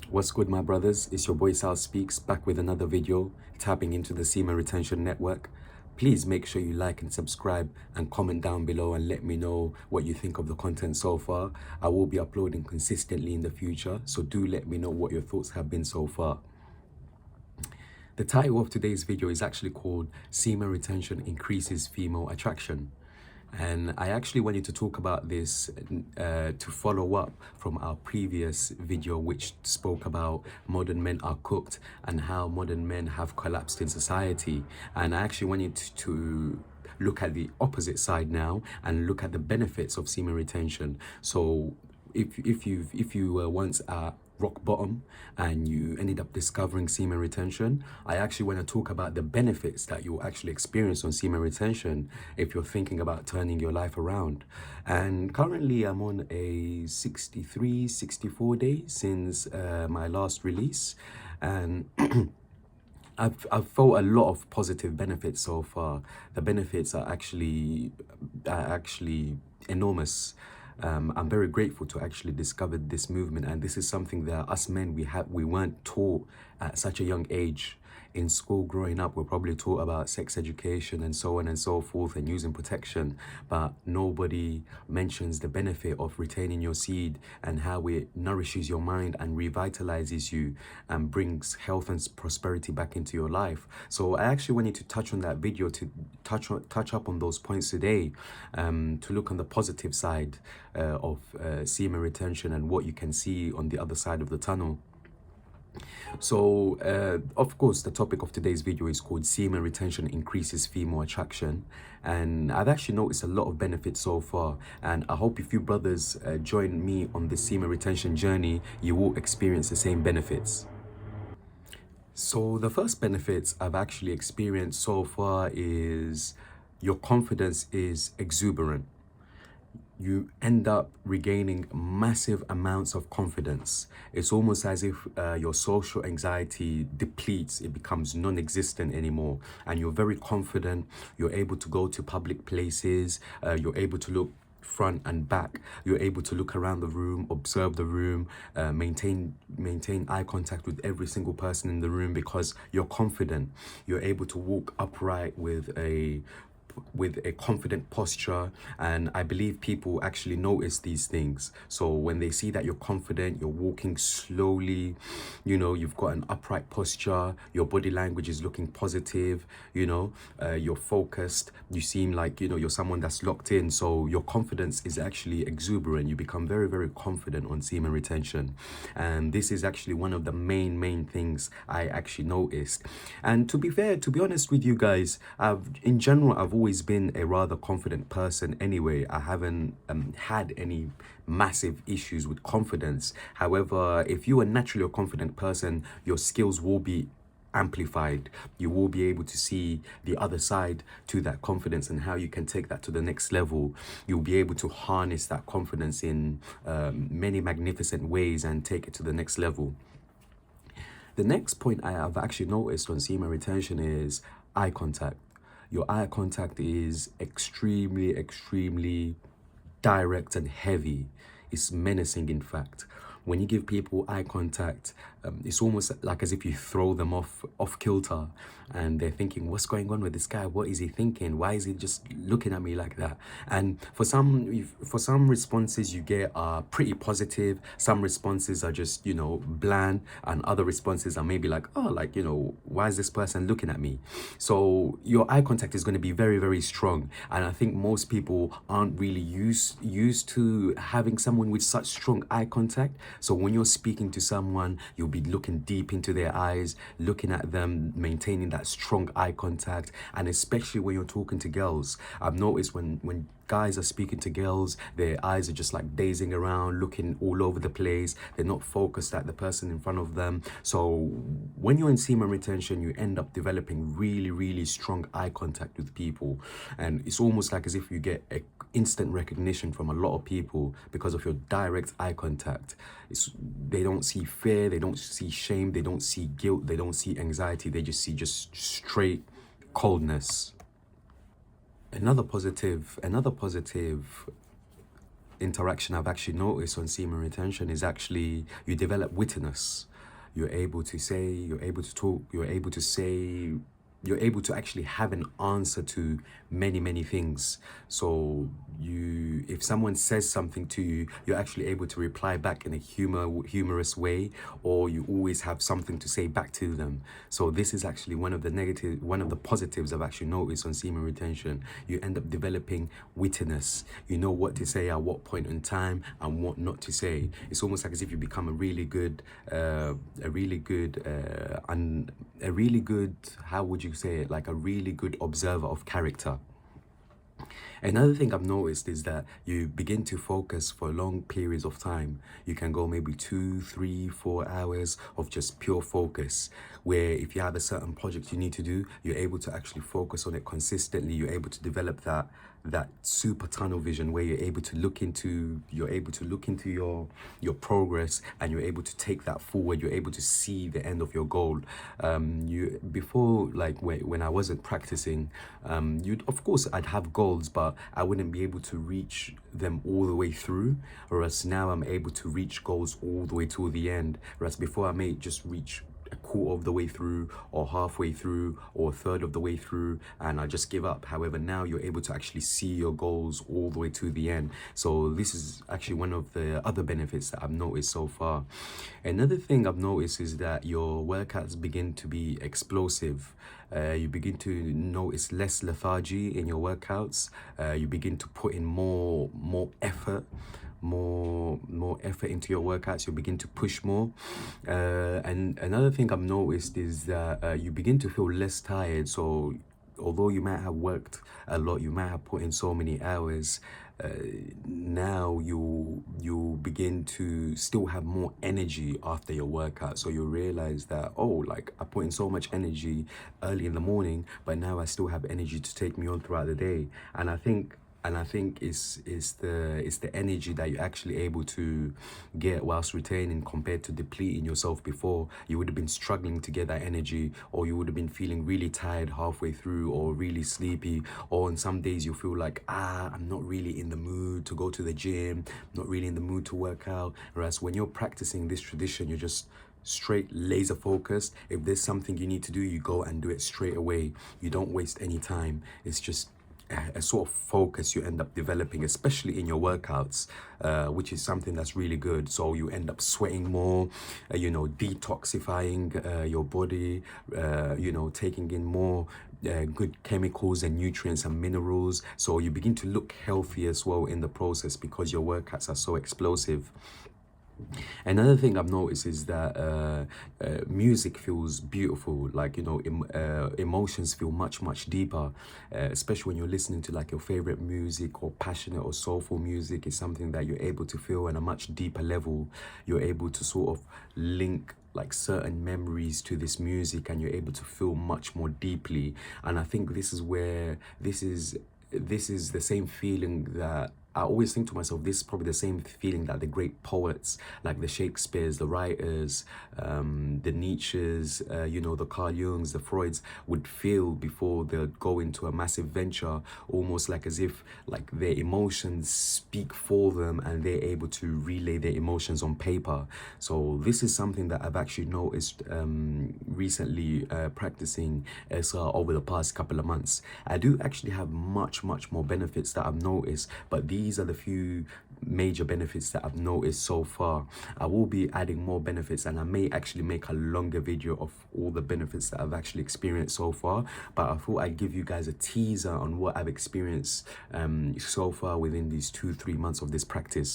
What's good, my brothers? It's your boy Sal Speaks, back with another video, tapping into the Semen Retention Network. Please make sure you like and subscribe and comment down below and let me know what you think of the content so far. I will be uploading consistently in the future, so do let me know what your thoughts have been so far. The title of today's video is actually called Semen Retention Increases Female Attraction. And I actually wanted to talk about this to follow up from our previous video, which spoke about modern men are cooked and how modern men have collapsed in society. And I actually wanted to look at the opposite side now and look at the benefits of semen retention. So if you were once at rock bottom and you ended up discovering semen retention, I actually want to talk about the benefits that you'll actually experience on semen retention if you're thinking about turning your life around. And currently I'm on a 64 days since my last release, and I've felt a lot of positive benefits so far. The benefits are actually enormous. I'm very grateful to actually discover this movement, and this is something that us men we weren't taught at such a young age. In school growing up, we're probably taught about sex education and so on and so forth and using protection, but nobody mentions the benefit of retaining your seed and how it nourishes your mind and revitalizes you and brings health and prosperity back into your life. So I actually wanted to touch on that video, to touch up on those points today, to look on the positive side of semen retention and what you can see on the other side of the tunnel. So, of course, the topic of today's video is called Semen Retention Increases Female Attraction. And I've actually noticed a lot of benefits so far. And I hope if you brothers join me on this semen retention journey, you will experience the same benefits. So the first benefits I've actually experienced so far is your confidence is exuberant. You end up regaining massive amounts of confidence. It's almost as if your social anxiety depletes, it becomes non-existent anymore, and you're very confident. You're able to go to public places, you're able to look front and back, you're able to look around the room, observe the room, maintain eye contact with every single person in the room because you're confident. You're able to walk upright with a confident posture, and I believe people actually notice these things. So when they see that you're confident, you're walking slowly, you know, you've got an upright posture, your body language is looking positive, you know, you're focused, you seem like, you know, you're someone that's locked in. So your confidence is actually exuberant. You become very, very confident on semen retention, and this is actually one of the main things I actually noticed. And to be honest with you guys, in general, I've always been a rather confident person anyway. I haven't had any massive issues with confidence. However, if you are naturally a confident person, your skills will be amplified. You will be able to see the other side to that confidence and how you can take that to the next level. You'll be able to harness that confidence in many magnificent ways and take it to the next level. The next point I have actually noticed on semen retention is eye contact. Your eye contact is extremely direct and heavy. It's menacing, in fact. When you give people eye contact, it's almost like as if you throw them off kilter, and they're thinking, what's going on with this guy? What is he thinking? Why is he just looking at me like that? And for some responses you get are pretty positive. Some responses are just, you know, bland, and other responses are maybe like, oh, like, you know, why is this person looking at me? So your eye contact is going to be very strong, and I think most people aren't really used to having someone with such strong eye contact. So when you're speaking to someone, you'll be looking deep into their eyes, looking at them, maintaining that strong eye contact. And especially when you're talking to girls, I've noticed when guys are speaking to girls, their eyes are just like dazing around, looking all over the place. They're not focused at the person in front of them. So when you're in semen retention, you end up developing really strong eye contact with people, and it's almost like as if you get a instant recognition from a lot of people because of your direct eye contact. They don't see fear, they don't see shame, they don't see guilt, they don't see anxiety, they just see just straight coldness. Another positive interaction I've actually noticed on semen retention is actually you develop wittiness. you're able to say, you're able to talk, you're able to say, you're able to actually have an answer to many things. So you, if someone says something to you, you're actually able to reply back in a humorous way, or you always have something to say back to them. So this is actually one of the positives I've actually noticed on semen retention. You end up developing wittiness. You know what to say at what point in time and what not to say. It's almost like as if you become a really good, how would you say it, like a really good observer of character. Another thing I've noticed is that you begin to focus for long periods of time. You can go maybe 2, 3, 4 hours of just pure focus, where if you have a certain project you need to do, you're able to actually focus on it consistently. You're able to develop that super tunnel vision where you're able to look into your progress, and you're able to take that forward. You're able to see the end of your goal. You before, like when I wasn't practicing, you'd, of course, I'd have goals, but I wouldn't be able to reach them all the way through. Whereas now I'm able to reach goals all the way to the end. Whereas before I may just reach a quarter of the way through, or halfway through, or a third of the way through, and I just give up. However, now you're able to actually see your goals all the way to the end. So this is actually one of the other benefits that I've noticed so far. Another thing I've noticed is that your workouts begin to be explosive. You begin to notice less lethargy in your workouts. You begin to put in more effort, more effort into your workouts. You begin to push more, and another thing I've noticed is that you begin to feel less tired. So although you might have worked a lot, you might have put in so many hours, now you begin to still have more energy after your workout. So you realize that, oh, like I put in so much energy early in the morning, but now I still have energy to take me on throughout the day. And I think it's the energy that you're actually able to get whilst retaining, compared to depleting yourself before. You would have been struggling to get that energy, or you would have been feeling really tired halfway through, or really sleepy, or on some days you feel like, I'm not really in the mood to go to the gym, not really in the mood to work out. Whereas when you're practicing this tradition, you're just straight laser focused. If there's something you need to do, you go and do it straight away. You don't waste any time. It's just a sort of focus you end up developing, especially in your workouts, which is something that's really good. So you end up sweating more, detoxifying your body, taking in more good chemicals and nutrients and minerals. So you begin to look healthy as well in the process, because your workouts are so explosive. Another thing I've noticed is that music feels beautiful. Like, emotions feel much deeper, especially when you're listening to like your favorite music, or passionate or soulful music. Is something that you're able to feel on a much deeper level. You're able to sort of link like certain memories to this music, and you're able to feel much more deeply. And I think this is the same feeling that I always think to myself, this is probably the same feeling that the great poets, like the Shakespeares, the writers, the Nietzsches, the Carl Jungs, the Freuds, would feel before they'd go into a massive venture, almost like as if like their emotions speak for them, and they're able to relay their emotions on paper. So this is something that I've actually noticed recently, practicing SR over the past couple of months. I do actually have much more benefits that I've noticed, but these are the few major benefits that I've noticed so far. I will be adding more benefits, and I may actually make a longer video of all the benefits that I've actually experienced so far, but I thought I'd give you guys a teaser on what I've experienced so far within these 2-3 months of this practice.